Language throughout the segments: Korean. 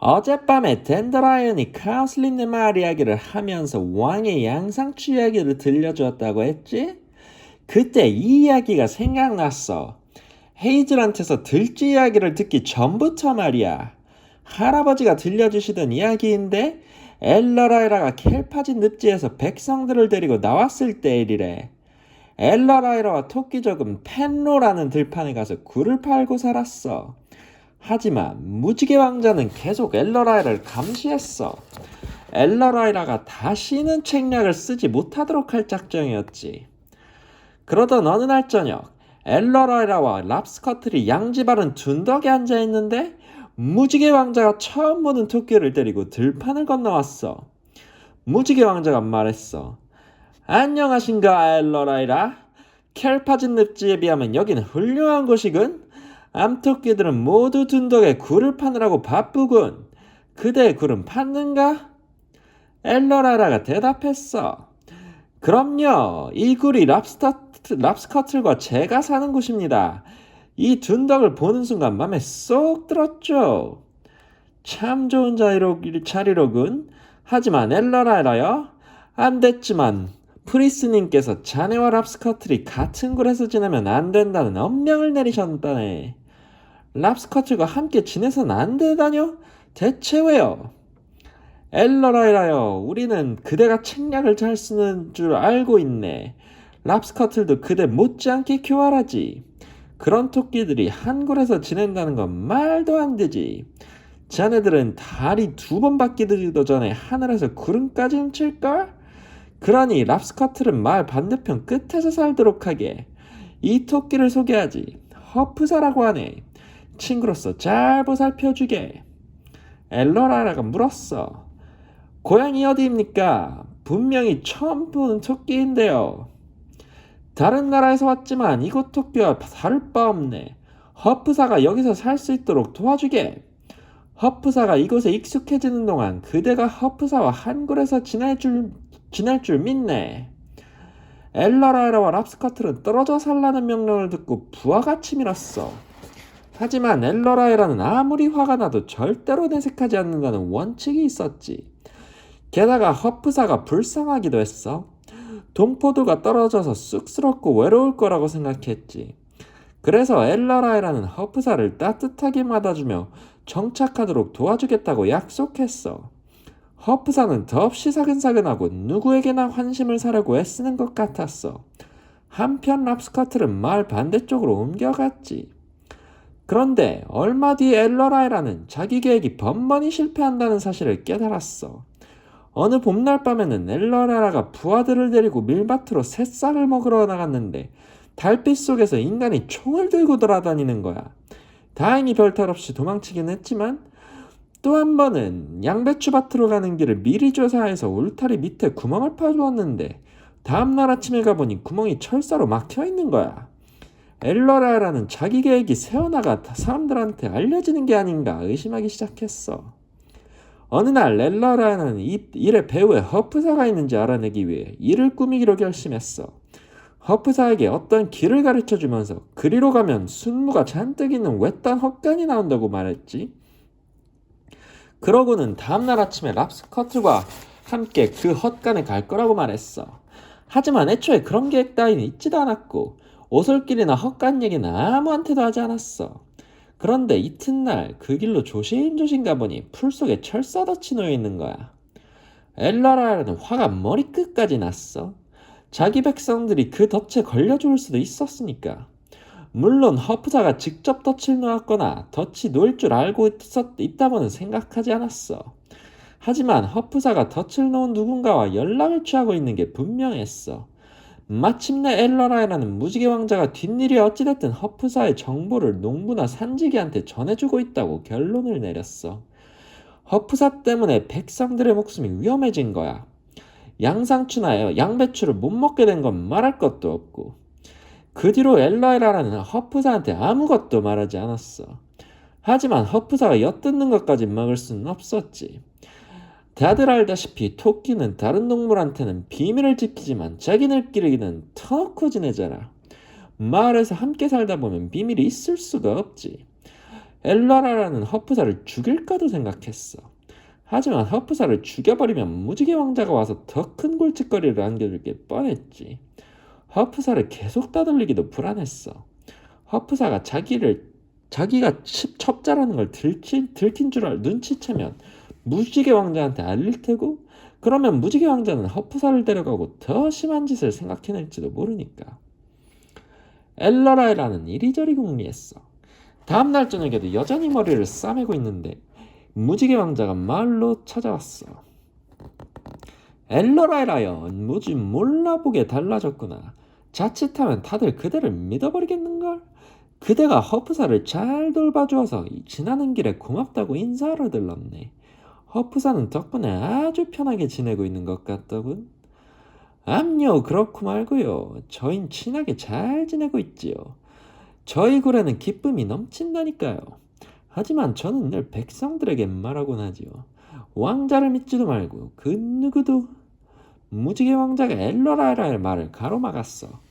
어젯밤에 댄더라이언이 카슬린네 마을 이야기를 하면서 왕의 양상추 이야기를 들려주었다고 했지? 그때 이 이야기가 생각났어. 헤이즐한테서 들쥐 이야기를 듣기 전부터 말이야. 할아버지가 들려주시던 이야기인데 엘러라이라가 켈파진 늪지에서 백성들을 데리고 나왔을 때 일이래. 엘러라이라와 토끼족은 펜로라는 들판에 가서 굴을 팔고 살았어. 하지만 무지개 왕자는 계속 엘러라이를 감시했어. 엘러라이라가 다시는 책략을 쓰지 못하도록 할 작정이었지. 그러던 어느 날 저녁, 엘러라이라와 랍스커틀이 양지 바른 둔덕에 앉아있는데 무지개 왕자가 처음 보는 토끼를 데리고 들판을 건너왔어. 무지개 왕자가 말했어. 안녕하신가 엘러라이라. 켈파진 늪지에 비하면 여기는 훌륭한 곳이군. 암토끼들은 모두 둔덕에 굴을 파느라고 바쁘군. 그대의 굴은 팠는가? 엘러라이라가 대답했어. 그럼요. 이 굴이 랍스커틀과 제가 사는 곳입니다. 이 둔덕을 보는 순간 맘에 쏙 들었죠. 참 좋은 자리로군. 하지만 엘러라이라요. 안 됐지만 프리스님께서 자네와 랍스커틀이 같은 굴에서 지내면 안 된다는 엄명을 내리셨다네. 랍스커틀과 함께 지내선 안 되다뇨? 대체 왜요? 엘러라이라요. 우리는 그대가 책략을 잘 쓰는 줄 알고 있네. 랍스커틀도 그대 못지않게 교활하지. 그런 토끼들이 한 굴에서 지낸다는 건 말도 안 되지. 자네들은 다리 2번 바뀌기도 전에 하늘에서 구름까지 훔칠걸? 그러니 랍스커틀은 마을 반대편 끝에서 살도록 하게. 이 토끼를 소개하지. 허프사라고 하네. 친구로서 잘 보살펴주게. 엘러라이라가 물었어. 고향이 어디입니까? 분명히 처음 보는 토끼인데요. 다른 나라에서 왔지만 이곳 토끼와 다를 바 없네. 허프사가 여기서 살 수 있도록 도와주게. 허프사가 이곳에 익숙해지는 동안 그대가 허프사와 한 굴에서 지낼 줄 믿네. 엘러라이라와 랍스커틀은 떨어져 살라는 명령을 듣고 부하같이 밀었어. 하지만 엘러라이라는 아무리 화가 나도 절대로 내색하지 않는다는 원칙이 있었지. 게다가 허프사가 불쌍하기도 했어. 동포도가 떨어져서 쑥스럽고 외로울 거라고 생각했지. 그래서 엘러라이라는 허프사를 따뜻하게 맞아주며 정착하도록 도와주겠다고 약속했어. 허프사는 더없이 사근사근하고 누구에게나 환심을 사려고 애쓰는 것 같았어. 한편 랍스커틀은 마을 반대쪽으로 옮겨갔지. 그런데 얼마 뒤 엘러라이라는 자기 계획이 번번이 실패한다는 사실을 깨달았어. 어느 봄날 밤에는 엘러라이라가 부하들을 데리고 밀밭으로 새싹을 먹으러 나갔는데 달빛 속에서 인간이 총을 들고 돌아다니는 거야. 다행히 별탈 없이 도망치긴 했지만 또 한 번은 양배추밭으로 가는 길을 미리 조사해서 울타리 밑에 구멍을 파주었는데 다음날 아침에 가보니 구멍이 철사로 막혀있는 거야. 엘러라이라는 자기 계획이 새어나가 사람들한테 알려지는 게 아닌가 의심하기 시작했어. 어느 날 엘러라이라는 일의 배후에 허프사가 있는지 알아내기 위해 일을 꾸미기로 결심했어. 허프사에게 어떤 길을 가르쳐주면서 그리로 가면 순무가 잔뜩 있는 외딴 헛간이 나온다고 말했지. 그러고는 다음날 아침에 랍스커틀과 함께 그 헛간에 갈 거라고 말했어. 하지만 애초에 그런 계획 따위는 있지도 않았고 오솔길이나 헛간 얘기는 아무한테도 하지 않았어. 그런데 이튿날 그 길로 조심조심 가보니 풀 속에 철사덫이 놓여있는 거야. 엘러라이라는 화가 머리끝까지 났어. 자기 백성들이 그 덫에 걸려 죽을 수도 있었으니까. 물론 허프사가 직접 덫을 놓았거나 덫이 놓일 줄 알고 있다고는 생각하지 않았어. 하지만 허프사가 덫을 놓은 누군가와 연락을 취하고 있는 게 분명했어. 마침내 엘러라이라는 무지개 왕자가 뒷일이 어찌됐든 허프사의 정보를 농부나 산지기한테 전해주고 있다고 결론을 내렸어. 허프사 때문에 백성들의 목숨이 위험해진 거야. 양상추나 양배추를 못 먹게 된 건 말할 것도 없고 그 뒤로 엘러라이라는 허프사한테 아무것도 말하지 않았어. 하지만 허프사가 엿듣는 것까지 막을 수는 없었지. 다들 알다시피 토끼는 다른 동물한테는 비밀을 지키지만 자기들끼리는 터놓고 지내잖아. 마을에서 함께 살다 보면 비밀이 있을 수가 없지. 엘러라라는 허프사를 죽일까도 생각했어. 하지만 허프사를 죽여버리면 무지개 왕자가 와서 더 큰 골칫거리를 안겨줄 게 뻔했지. 허프사를 계속 따돌리기도 불안했어. 허프사가 자기가 첩자라는 걸 들킨 줄 눈치채면 무지개 왕자한테 알릴 테고, 그러면 무지개 왕자는 허프사를 데려가고 더 심한 짓을 생각해낼지도 모르니까. 엘러라이라는 이리저리 궁리했어. 다음날 저녁에도 여전히 머리를 싸매고 있는데 무지개 왕자가 마을로 찾아왔어. 엘러라이라여, 무지 몰라보게 달라졌구나. 자칫하면 다들 그대를 믿어버리겠는걸? 그대가 허프사를 잘 돌봐주어서 지나는 길에 고맙다고 인사하러 들렀네. 허프사는 덕분에 아주 편하게 지내고 있는 것 같더군. 암요, 그렇고 말고요. 저흰 친하게 잘 지내고 있지요. 저희 굴에는 기쁨이 넘친다니까요. 하지만 저는 늘 백성들에게 말하곤 하지요. 왕자를 믿지도 말고 그 누구도. 무지개 왕자가 엘러라이라의 말을 가로막았어.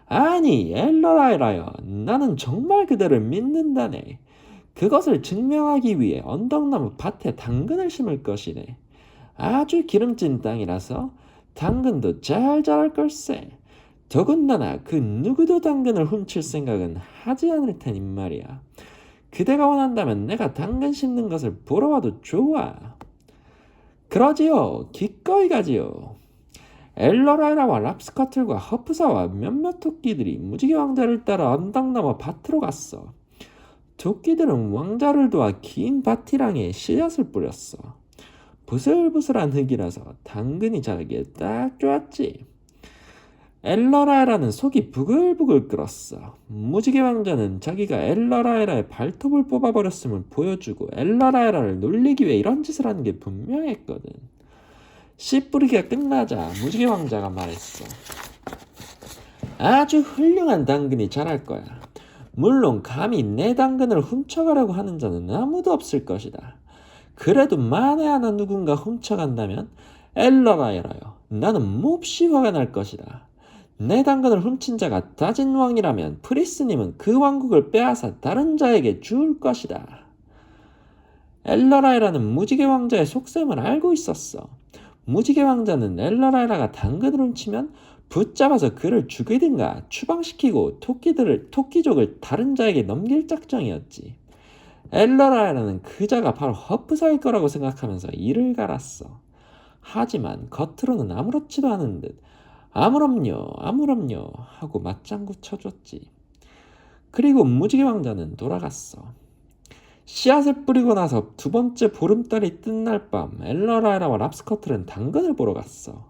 아니, 엘러라이라여, 나는 정말 그대를 믿는다네. 그것을 증명하기 위해 언덕나무 밭에 당근을 심을 것이네. 아주 기름진 땅이라서 당근도 잘 자랄 걸세. 더군다나 그 누구도 당근을 훔칠 생각은 하지 않을 테니 말이야. 그대가 원한다면 내가 당근 심는 것을 보러 와도 좋아. 그러지요. 기꺼이 가지요. 엘러라이라와 랍스커틀과 허프사와 몇몇 토끼들이 무지개 왕자를 따라 언덕나무 밭으로 갔어. 토끼들은 왕자를 도와 긴 밭이랑에 씨앗을 뿌렸어. 부슬부슬한 흙이라서 당근이 자라기에 딱 좋았지. 엘러라이라는 속이 부글부글 끓었어. 무지개 왕자는 자기가 엘러라이라의 발톱을 뽑아버렸음을 보여주고 엘러라이라를 놀리기 위해 이런 짓을 하는 게 분명했거든. 씨 뿌리기가 끝나자 무지개 왕자가 말했어. 아주 훌륭한 당근이 자랄 거야. 물론 감히 내 당근을 훔쳐가려고 하는 자는 아무도 없을 것이다. 그래도 만에 하나 누군가 훔쳐간다면 엘러라이라요, 나는 몹시 화가 날 것이다. 내 당근을 훔친 자가 다진 왕이라면 프리스님은 그 왕국을 빼앗아 다른 자에게 줄 것이다. 엘러라이라는 무지개 왕자의 속셈을 알고 있었어. 무지개 왕자는 엘러라이라가 당근을 훔치면 붙잡아서 그를 죽이든가 추방시키고 토끼족을 다른 자에게 넘길 작정이었지. 엘러라이라는 그자가 바로 허프사일 거라고 생각하면서 이를 갈았어. 하지만 겉으로는 아무렇지도 않은 듯 아무럼요 하고 맞장구 쳐줬지. 그리고 무지개 왕자는 돌아갔어. 씨앗을 뿌리고 나서 두 번째 보름달이 뜬 날 밤 엘러라이라와 랍스커틀은 당근을 보러 갔어.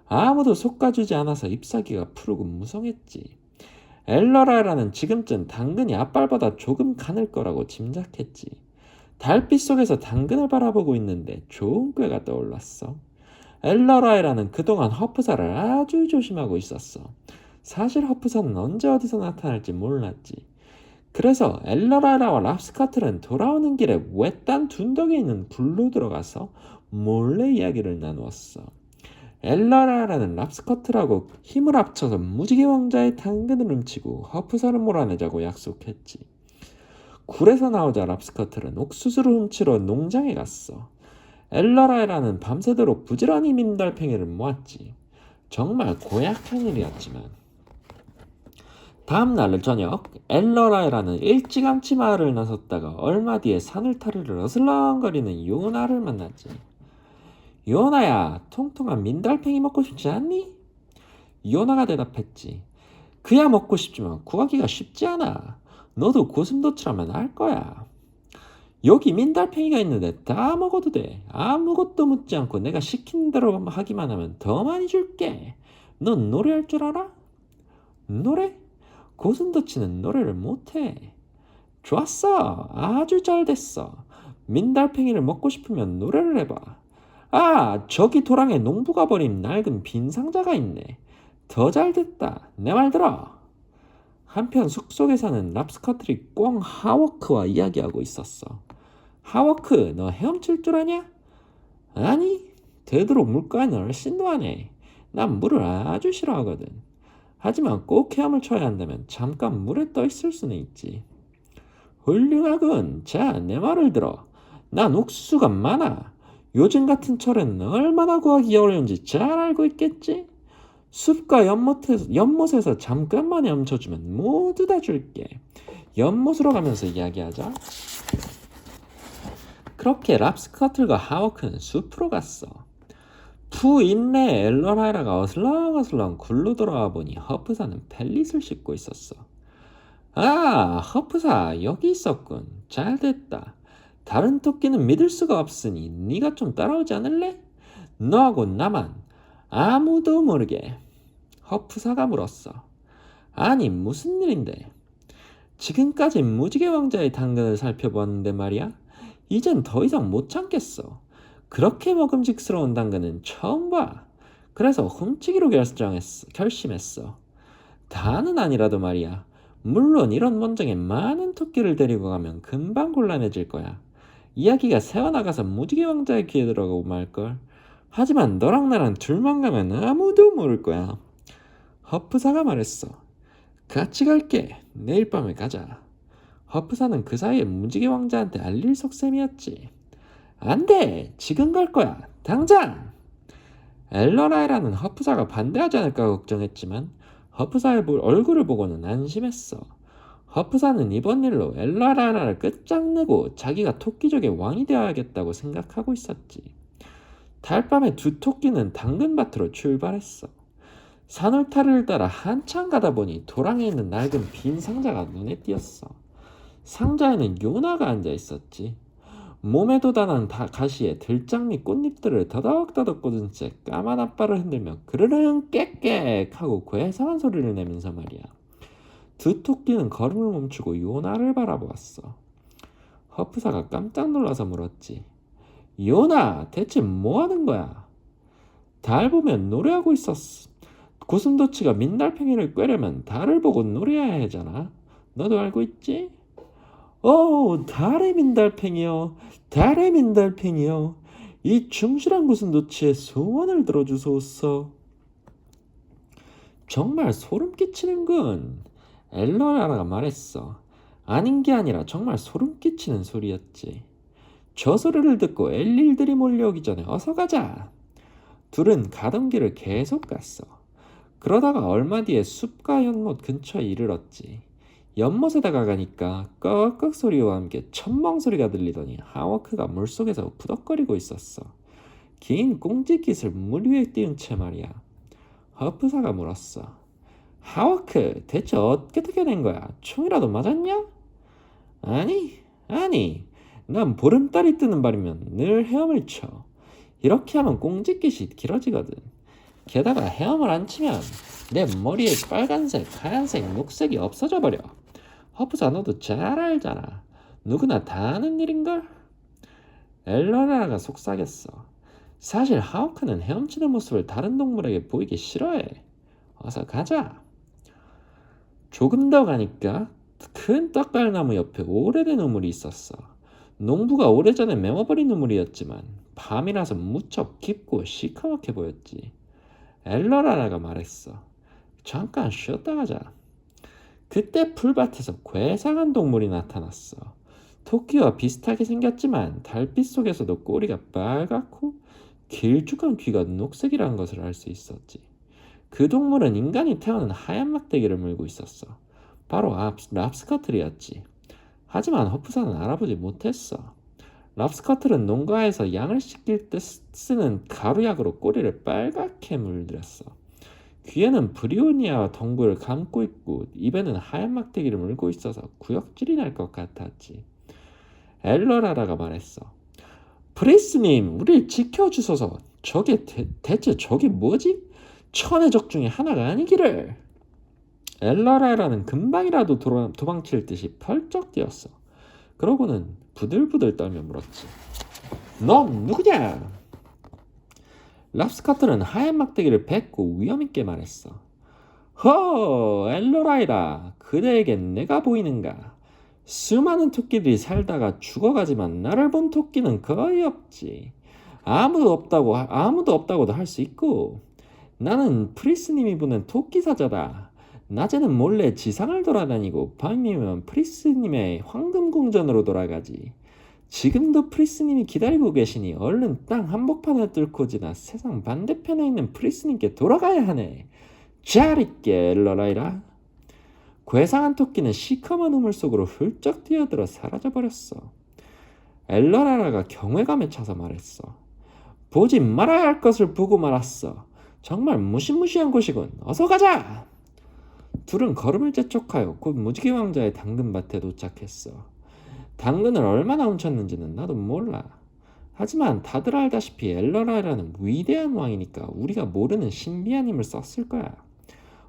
아무도 솎아주지 않아서 잎사귀가 푸르고 무성했지. 엘러라이라는 지금쯤 당근이 앞발보다 조금 가늘 거라고 짐작했지. 달빛 속에서 당근을 바라보고 있는데 좋은 꾀가 떠올랐어. 엘러라이라는 그동안 허프사를 아주 조심하고 있었어. 사실 허프사는 언제 어디서 나타날지 몰랐지. 그래서 엘러라이라와 랍스커틀은 돌아오는 길에 외딴 둔덕에 있는 굴로 들어가서 몰래 이야기를 나누었어. 엘러라이라는 랍스커틀하고 힘을 합쳐서 무지개 왕자의 당근을 훔치고 허프사를 몰아내자고 약속했지. 굴에서 나오자 랍스커틀은 옥수수를 훔치러 농장에 갔어. 엘러라이라는 밤새도록 부지런히 민달팽이를 모았지. 정말 고약한 일이었지만. 다음 날 저녁 엘러라이라는 일찌감치 마을을 나섰다가 얼마 뒤에 산울타리를 어슬렁거리는 요나를 만났지. 요나야, 통통한 민달팽이 먹고 싶지 않니? 요나가 대답했지. 그야 먹고 싶지만 구하기가 쉽지 않아. 너도 고슴도치라면 알 거야. 여기 민달팽이가 있는데 다 먹어도 돼. 아무것도 묻지 않고 내가 시키는 대로 하기만 하면 더 많이 줄게. 넌 노래할 줄 알아? 노래? 고슴도치는 노래를 못해. 좋았어. 아주 잘 됐어. 민달팽이를 먹고 싶으면 노래를 해봐. 아, 저기 도랑에 농부가 버린 낡은 빈 상자가 있네. 더 잘 됐다. 내 말 들어. 한편 숲속에 사는 랍스커틀이 꽁 하워크와 이야기하고 있었어. 하워크, 너 헤엄칠 줄 아냐? 아니, 되도록 물가에는 얼씬도 안 해. 난 물을 아주 싫어하거든. 하지만 꼭 헤엄을 쳐야 한다면 잠깐 물에 떠 있을 수는 있지. 훌륭하군. 자, 내 말을 들어. 난 옥수수가 많아. 요즘 같은 철에는 얼마나 구하기 어려운지 잘 알고 있겠지? 숲과 연못에서 잠깐만 헤엄쳐주면 모두 다 줄게. 연못으로 가면서 이야기하자. 그렇게 랍스커틀과 하워크는 숲으로 갔어. 푸 인내 엘러라이라가 어슬렁어슬렁 굴러 돌아와 보니 허프사는 펠릿을 씻고 있었어. 아, 허프사 여기 있었군. 잘됐다. 다른 토끼는 믿을 수가 없으니 네가 좀 따라오지 않을래? 너하고 나만 아무도 모르게. 허프사가 물었어. 아니 무슨 일인데? 지금까지 무지개 왕자의 당근을 살펴보았는데 말이야. 이젠 더 이상 못 참겠어. 그렇게 먹음직스러운 당근은 처음 봐. 그래서 훔치기로 결심했어. 다는 아니라도 말이야. 물론 이런 원정에 많은 토끼를 데리고 가면 금방 곤란해질 거야. 이야기가 새어나가서 무지개 왕자의 귀에 들어가고 말걸. 하지만 너랑 나랑 둘만 가면 아무도 모를 거야. 허프사가 말했어. 같이 갈게. 내일 밤에 가자. 허프사는 그 사이에 무지개 왕자한테 알릴 속셈이었지. 안 돼! 지금 갈 거야! 당장! 엘러라이라는 허프사가 반대하지 않을까 걱정했지만 허프사의 얼굴을 보고는 안심했어. 허프사는 이번 일로 엘러라이라를 끝장내고 자기가 토끼족의 왕이 되어야겠다고 생각하고 있었지. 달밤에 두 토끼는 당근밭으로 출발했어. 산울타리를 따라 한참 가다 보니 도랑에 있는 낡은 빈 상자가 눈에 띄었어. 상자에는 요나가 앉아 있었지. 몸에 돋아난 가시에 들장미 꽃잎들을 더덕더덕 꽂은 채 까만 앞발을 흔들며 그르릉 깨깨 하고 괴상한 소리를 내면서 말이야. 두 토끼는 걸음을 멈추고 요나를 바라보았어. 허프사가 깜짝 놀라서 물었지. 요나, 대체 뭐 하는 거야? 달 보면 노래하고 있었어. 고슴도치가 민달팽이를 꿰려면 달을 보고 노래해야 하잖아. 너도 알고 있지? 달의 민달팽이여, 달의 민달팽이여, 이 충실한 고슴도치의 소원을 들어주소서. 정말 소름 끼치는군. 엘러라가 말했어. 아닌 게 아니라 정말 소름 끼치는 소리였지. 저 소리를 듣고 엘릴들이 몰려오기 전에 어서 가자. 둘은 가던 길을 계속 갔어. 그러다가 얼마 뒤에 숲과 연못 근처에 이르렀지. 연못에다가 가니까 꺽꺽 소리와 함께 첨벙 소리가 들리더니 하워크가 물속에서 부덕거리고 있었어. 긴 꽁지깃을 물 위에 띄운 채 말이야. 허프사가 물었어. 하워크, 대체 어떻게 된 거야? 총이라도 맞았냐? 아니. 난 보름달이 뜨는 밤이면 늘 헤엄을 쳐. 이렇게 하면 꽁지깃이 길어지거든. 게다가 헤엄을 안 치면 내 머리에 빨간색, 하얀색, 녹색이 없어져 버려. 허프사 너도 잘 알잖아. 누구나 다 아는 일인걸? 엘러라가 속삭였어. 사실 하워크는 헤엄치는 모습을 다른 동물에게 보이기 싫어해. 어서 가자. 조금 더 가니까 큰 떡갈나무 옆에 오래된 우물이 있었어. 농부가 오래전에 메워버린 우물이었지만 밤이라서 무척 깊고 시커멓게 보였지. 엘러라가 말했어. 잠깐 쉬었다 가자. 그때 풀밭에서 괴상한 동물이 나타났어. 토끼와 비슷하게 생겼지만 달빛 속에서도 꼬리가 빨갛고 길쭉한 귀가 녹색이라는 것을 알 수 있었지. 그 동물은 인간이 태우는 하얀 막대기를 물고 있었어. 바로 랍스커틀이었지. 하지만 허프사는 알아보지 못했어. 랍스커틀은 농가에서 양을 씻길 때 쓰는 가루약으로 꼬리를 빨갛게 물들였어. 귀에는 브리오니아 덩굴을 감고 있고 입에는 하얀 막대기를 물고 있어서 구역질이 날 것 같았지. 엘러라라가 말했어. 프리스님, 우릴 지켜주소서. 대체 저게 뭐지? 천의 적 중에 하나가 아니기를. 엘러라라는 금방이라도 도망칠 듯이 펄쩍 뛰었어. 그러고는 부들부들 떨며 물었지. 넌 누구냐? 랍스커틀은 하얀 막대기를 뱉고 위험있게 말했어. 엘러라이라, 그대에겐 내가 보이는가? 수많은 토끼들이 살다가 죽어가지만 나를 본 토끼는 거의 없지. 아무도 없다고도 할 수 있고. 나는 프리스님이 보낸 토끼 사자다. 낮에는 몰래 지상을 돌아다니고 밤이면 프리스님의 황금궁전으로 돌아가지. 지금도 프리스님이 기다리고 계시니 얼른 땅 한복판을 뚫고 지나 세상 반대편에 있는 프리스님께 돌아가야 하네. 잘 있게 엘러라이라. 괴상한 토끼는 시커먼 우물 속으로 훌쩍 뛰어들어 사라져버렸어. 엘러라라가 경외감에 차서 말했어. 보지 말아야 할 것을 보고 말았어. 정말 무시무시한 곳이군. 어서 가자. 둘은 걸음을 재촉하여 곧 무지개 왕자의 당근밭에 도착했어. 당근을 얼마나 훔쳤는지는 나도 몰라. 하지만 다들 알다시피 엘러라라는 위대한 왕이니까 우리가 모르는 신비한 힘을 썼을 거야.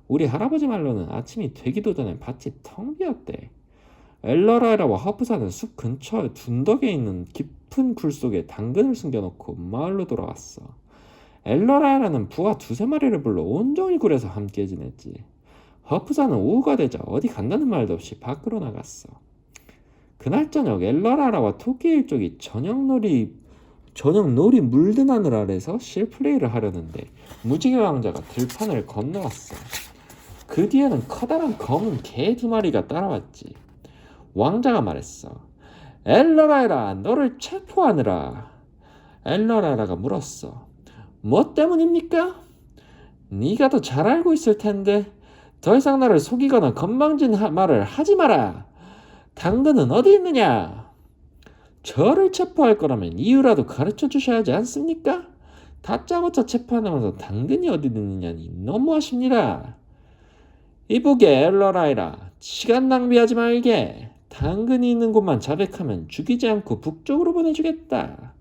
우리 할아버지 말로는 아침이 되기도 전에 밭이 텅 비었대. 엘러라라와 허프사는 숲 근처 둔덕에 있는 깊은 굴 속에 당근을 숨겨놓고 마을로 돌아왔어. 엘러라라는 부하 2~3마리를 불러 온종일 굴에서 함께 지냈지. 허프사는 오후가 되자 어디 간다는 말도 없이 밖으로 나갔어. 그날 저녁 엘러라라와 토끼 일족이 저녁 놀이 물든 하늘 아래서 실플레이를 하려는데 무지개 왕자가 들판을 건너왔어. 그 뒤에는 커다란 검은 개 2마리가 따라왔지. 왕자가 말했어. 엘러라라, 너를 체포하느라. 엘러라라가 물었어. 뭐 때문입니까? 네가 더 잘 알고 있을 텐데 더 이상 나를 속이거나 건방진 말을 하지 마라. 당근은 어디 있느냐? 저를 체포할 거라면 이유라도 가르쳐 주셔야 하지 않습니까? 다짜고짜 체포하면서 당근이 어디 있느냐니 너무하십니다. 이보게 엘러라이라, 시간 낭비하지 말게. 당근이 있는 곳만 자백하면 죽이지 않고 북쪽으로 보내주겠다.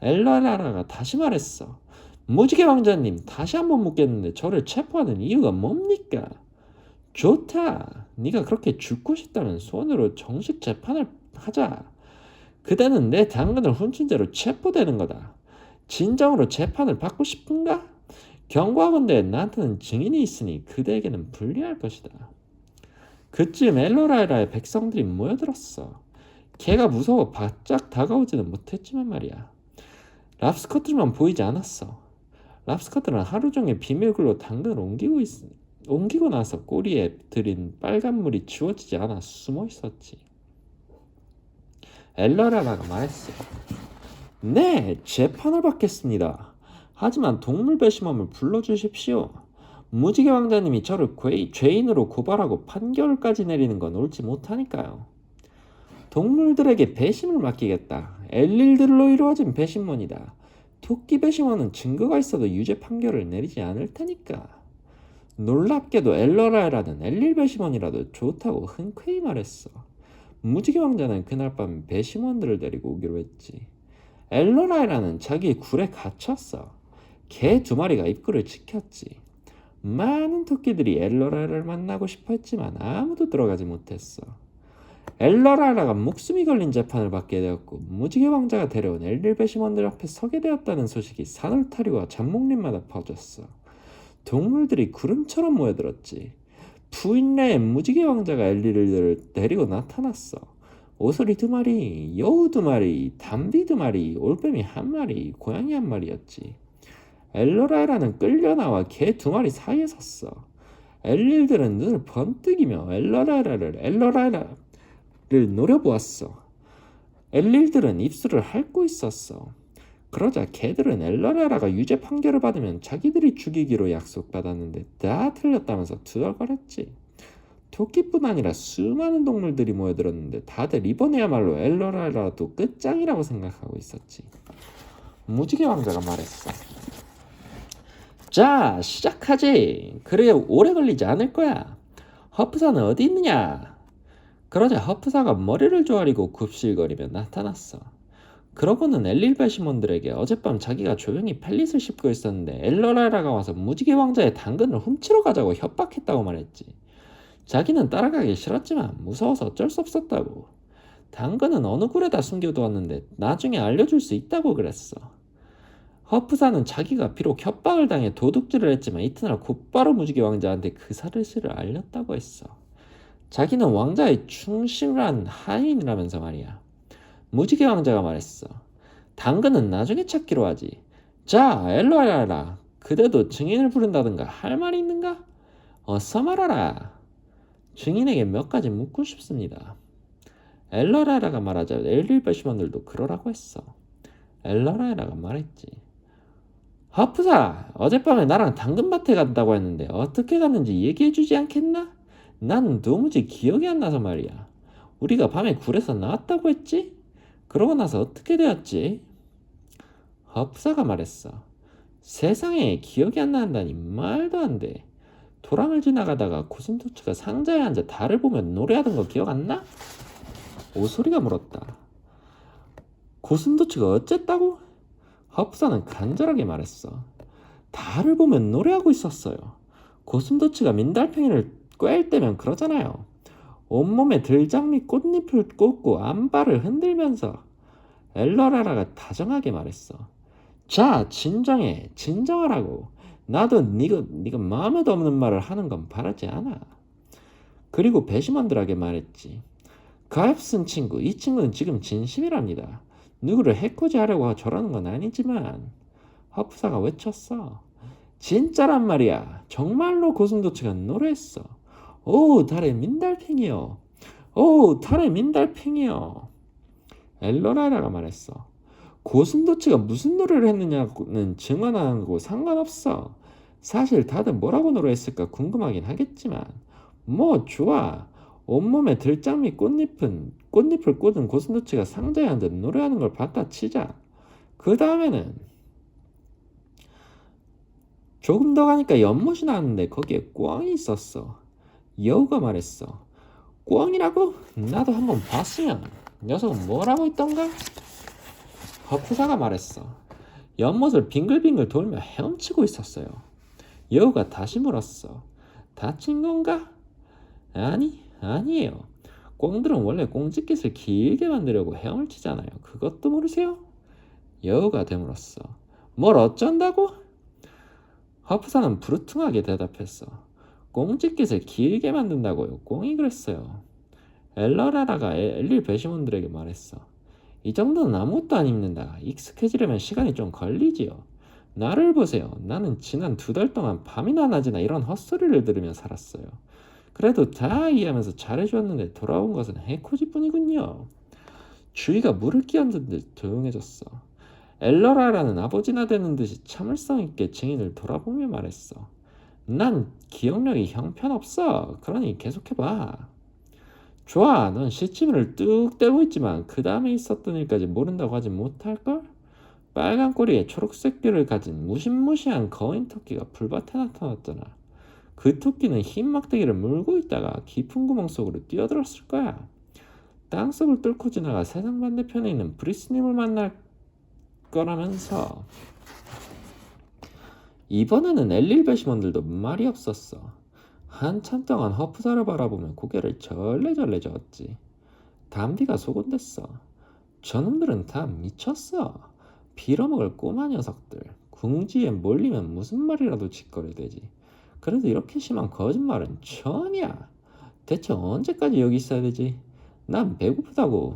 엘러라라가 다시 말했어. 무지개 왕자님, 다시 한번 묻겠는데 저를 체포하는 이유가 뭡니까? 좋다. 네가 그렇게 죽고 싶다면 손으로 정식 재판을 하자. 그대는 내 당근을 훔친 죄로 체포되는 거다. 진정으로 재판을 받고 싶은가? 경고하건대 나한테는 증인이 있으니 그대에게는 불리할 것이다. 그쯤 엘로라이라의 백성들이 모여들었어. 걔가 무서워 바짝 다가오지는 못했지만 말이야. 랍스커들만 보이지 않았어. 랍스커들은 하루 종일 비밀글로 당근을 옮기고 나서 꼬리에 들인 빨간 물이 지워지지 않아 숨어 있었지. 엘러라라가 말했어. 네, 재판을 받겠습니다. 하지만 동물 배심원을 불러주십시오. 무지개 왕자님이 저를 죄인으로 고발하고 판결까지 내리는 건 옳지 못하니까요. 동물들에게 배심을 맡기겠다. 엘릴들로 이루어진 배심원이다. 토끼 배심원은 증거가 있어도 유죄 판결을 내리지 않을 테니까. 놀랍게도 엘러라라는 엘릴 배심원이라도 좋다고 흔쾌히 말했어. 무지개 왕자는 그날 밤 배심원들을 데리고 오기로 했지. 엘러라라는 자기 굴에 갇혔어. 개 2마리가 입구를 지켰지. 많은 토끼들이 엘러라를 만나고 싶어 했지만 아무도 들어가지 못했어. 엘러라라가 목숨이 걸린 재판을 받게 되었고 무지개 왕자가 데려온 엘릴 배심원들 앞에 서게 되었다는 소식이 산울타리와 잡목림마다 퍼졌어. 동물들이 구름처럼 모여들었지. 부인레의 무지개 왕자가 엘릴을 데리고 나타났어. 오소리 2마리, 여우 2마리, 담비 2마리, 올빼미 1마리, 고양이 1마리였지. 엘러라라는 끌려나와 개 2마리 사이에 섰어. 엘릴들은 눈을 번뜩이며 엘러라라를 노려보았어. 엘릴들은 입술을 핥고 있었어. 그러자 개들은 엘러라라가 유죄 판결을 받으면 자기들이 죽이기로 약속받았는데 다 틀렸다면서 투덜거렸지. 토끼뿐 아니라 수많은 동물들이 모여들었는데 다들 이번에야말로 엘러라라도 끝장이라고 생각하고 있었지. 무지개 왕자가 말했어. 자, 시작하지. 그래 오래 걸리지 않을 거야. 허프사는 어디 있느냐? 그러자 허프사가 머리를 조아리고 굽실거리며 나타났어. 그러고는 엘릴 배심원들에게 어젯밤 자기가 조용히 펠릿을 씹고 있었는데 엘러라라가 와서 무지개 왕자의 당근을 훔치러 가자고 협박했다고 말했지. 자기는 따라가기 싫었지만 무서워서 어쩔 수 없었다고. 당근은 어느 굴에다 숨겨두었는데 나중에 알려줄 수 있다고 그랬어. 허프사는 자기가 비록 협박을 당해 도둑질을 했지만 이튿날 곧바로 무지개 왕자한테 그 사실을 알렸다고 했어. 자기는 왕자의 충실한 하인이라면서 말이야. 무지개 왕자가 말했어. 당근은 나중에 찾기로 하지. 자, 엘로라라, 그대도 증인을 부른다든가 할 말이 있는가? 어서 말하라. 증인에게 몇 가지 묻고 싶습니다. 엘러라라가 말하자 엘릴 배심원들도 그러라고 했어. 엘러라라가 말했지. 허프사, 어젯밤에 나랑 당근밭에 간다고 했는데 어떻게 갔는지 얘기해주지 않겠나? 나는 도무지 기억이 안 나서 말이야. 우리가 밤에 굴에서 나왔다고 했지? 그러고 나서 어떻게 되었지? 허프사가 말했어. 세상에, 기억이 안 난다니 말도 안 돼. 도랑을 지나가다가 고슴도치가 상자에 앉아 달을 보며 노래하던 거 기억 안 나? 오소리가 물었다. 고슴도치가 어쨌다고? 허프사는 간절하게 말했어. 달을 보면 노래하고 있었어요. 고슴도치가 민달팽이를 꿰일 때면 그러잖아요. 온몸에 들장미 꽃잎을 꽂고 암발을 흔들면서. 엘러라라가 다정하게 말했어. 자, 진정해. 진정하라고. 나도 네가 마음에도 없는 말을 하는 건 바라지 않아. 그리고 배심원들에게 말했지. 가엾은 친구, 이 친구는 지금 진심이랍니다. 누구를 해코지 하려고 저러는 건 아니지만. 허프사가 외쳤어. 진짜란 말이야. 정말로 고슴도치가 노래했어. 오, 달의 민달팽이요. 오, 달의 민달팽이요. 엘로라라가 말했어. 고슴도치가 무슨 노래를 했느냐는 증언하는 거고 상관없어. 사실 다들 뭐라고 노래했을까 궁금하긴 하겠지만 뭐 좋아. 온몸에 들장미 꽃잎을 꽂은 고슴도치가 상자에 앉아 노래하는 걸 봤다 치자. 그 다음에는 조금 더 가니까 연못이 나왔는데 거기에 꿩이 있었어. 여우가 말했어. 꿩이라고? 나도 한번 봤으면. 녀석은 뭘 하고 있던가? 허프사가 말했어. 연못을 빙글빙글 돌며 헤엄치고 있었어요. 여우가 다시 물었어. 다친 건가? 아니에요. 꿩들은 원래 꽁지깃을 길게 만들려고 헤엄을 치잖아요. 그것도 모르세요? 여우가 되물었어. 뭘 어쩐다고? 허프사는 부르퉁하게 대답했어. 꽁지깃을 길게 만든다고요. 꿩이 그랬어요. 엘러라라가 엘릴 배심원들에게 말했어. 이 정도는 아무것도 안 입는다. 익숙해지려면 시간이 좀 걸리지요. 나를 보세요. 나는 지난 2달 동안 밤이나 낮이나 이런 헛소리를 들으며 살았어요. 그래도 다 이해하면서 잘해주었는데 돌아온 것은 해코지뿐이군요. 주위가 물을 끼얹은 듯 조용해졌어. 엘러라라는 아버지나 되는 듯이 참을성 있게 증인을 돌아보며 말했어. 난 기억력이 형편없어. 그러니 계속해봐. 좋아, 넌 시치미를 뚝 떼고 있지만 그 다음에 있었던 일까지 모른다고 하지 못할걸? 빨간 꼬리에 초록색 뼈를 가진 무시무시한 거인 토끼가 불밭에 나타났잖아. 그 토끼는 흰 막대기를 물고 있다가 깊은 구멍 속으로 뛰어들었을 거야. 땅속을 뚫고 지나가 세상 반대편에 있는 브리스님을 만날 거라면서. 이번에는 엘릴 배심원들도 말이 없었어. 한참 동안 허프사를 바라보며 고개를 절레절레 저었지. 담비가 소곤댔어. 저놈들은 다 미쳤어. 빌어먹을 꼬마 녀석들. 궁지에 몰리면 무슨 말이라도 짓거리되지. 그래도 이렇게 심한 거짓말은 처음이야. 대체 언제까지 여기 있어야 되지? 난 배고프다고.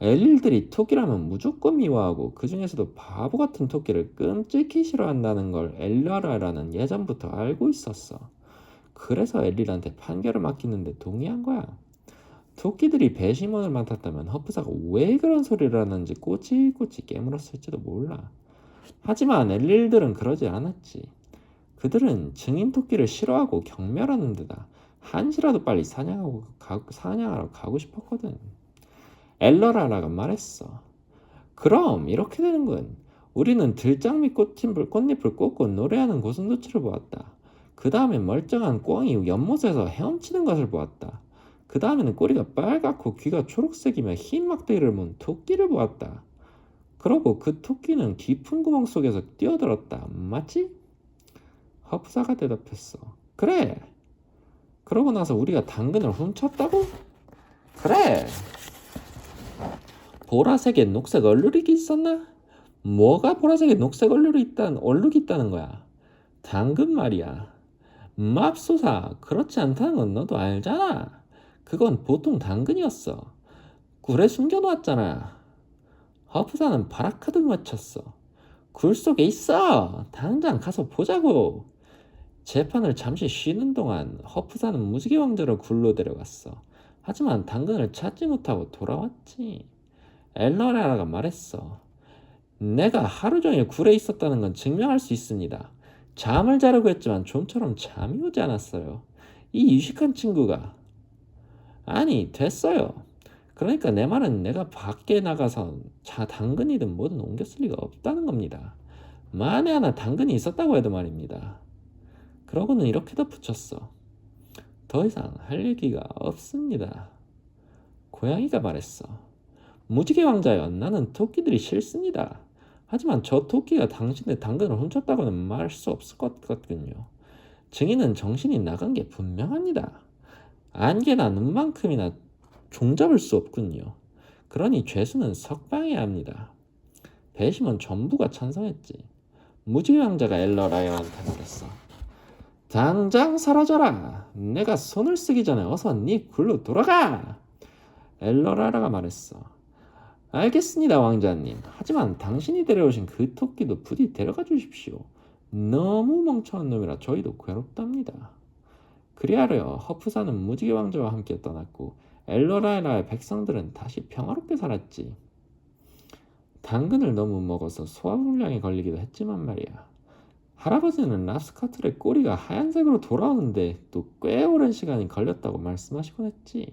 엘릴들이 토끼라면 무조건 미워하고 그 중에서도 바보 같은 토끼를 끔찍히 싫어한다는 걸 엘라라라는 예전부터 알고 있었어. 그래서 엘릴한테 판결을 맡기는데 동의한 거야. 토끼들이 배심원을 맡았다면 허프사가 왜 그런 소리를 하는지 꼬치꼬치 깨물었을지도 몰라. 하지만 엘릴들은 그러지 않았지. 그들은 증인 토끼를 싫어하고 경멸하는 데다 한시라도 빨리 사냥하러 가고 싶었거든. 엘러라라가 말했어. 그럼 이렇게 되는군. 우리는 들장미 꽃잎을 꽂고 노래하는 고슴도치를 보았다. 그 다음에 멀쩡한 꿩이 연못에서 헤엄치는 것을 보았다. 그 다음에는 꼬리가 빨갛고 귀가 초록색이며 흰 막대기를 문 토끼를 보았다. 그러고 그 토끼는 깊은 구멍 속에서 뛰어들었다. 맞지? 허프사가 대답했어. 그래. 그러고 나서 우리가 당근을 훔쳤다고? 그래. 보라색에 녹색 얼룩이 있었나? 뭐가 보라색에 녹색 얼룩이 있다는 거야? 당근 말이야. 맙소사, 그렇지 않다는 건 너도 알잖아. 그건 보통 당근이었어. 굴에 숨겨놓았잖아. 허프사는 바라카드 외쳤어. 굴 속에 있어. 당장 가서 보자고. 재판을 잠시 쉬는 동안 허프사는 무지개 왕자를 굴로 데려갔어. 하지만 당근을 찾지 못하고 돌아왔지. 엘러라가 말했어. 내가 하루 종일 굴에 있었다는 건 증명할 수 있습니다. 잠을 자려고 했지만 좀처럼 잠이 오지 않았어요. 이 유식한 친구가. 아니, 됐어요. 그러니까 내 말은 내가 밖에 나가서 당근이든 뭐든 옮겼을 리가 없다는 겁니다. 만에 하나 당근이 있었다고 해도 말입니다. 그러고는 이렇게 덧붙였어. 더 이상 할 얘기가 없습니다. 고양이가 말했어. 무지개 왕자여, 나는 토끼들이 싫습니다. 하지만 저 토끼가 당신의 당근을 훔쳤다고는 말할 수 없을 것 같군요. 증인은 정신이 나간 게 분명합니다. 안개나 눈만큼이나 종잡을 수 없군요. 그러니 죄수는 석방해야 합니다. 배심원 전부가 찬성했지. 무지개 왕자가 엘러라이언한테 말했어. 당장 사라져라. 내가 손을 쓰기 전에 어서 네 굴로 돌아가. 엘러라라가 말했어. 알겠습니다, 왕자님. 하지만 당신이 데려오신 그 토끼도 부디 데려가 주십시오. 너무 멍청한 놈이라 저희도 괴롭답니다. 그리하여 허프사는 무지개 왕자와 함께 떠났고 엘러라라의 백성들은 다시 평화롭게 살았지. 당근을 너무 먹어서 소화불량에 걸리기도 했지만 말이야. 할아버지는 랍스커틀의 꼬리가 하얀색으로 돌아오는데 또 꽤 오랜 시간이 걸렸다고 말씀하시곤 했지.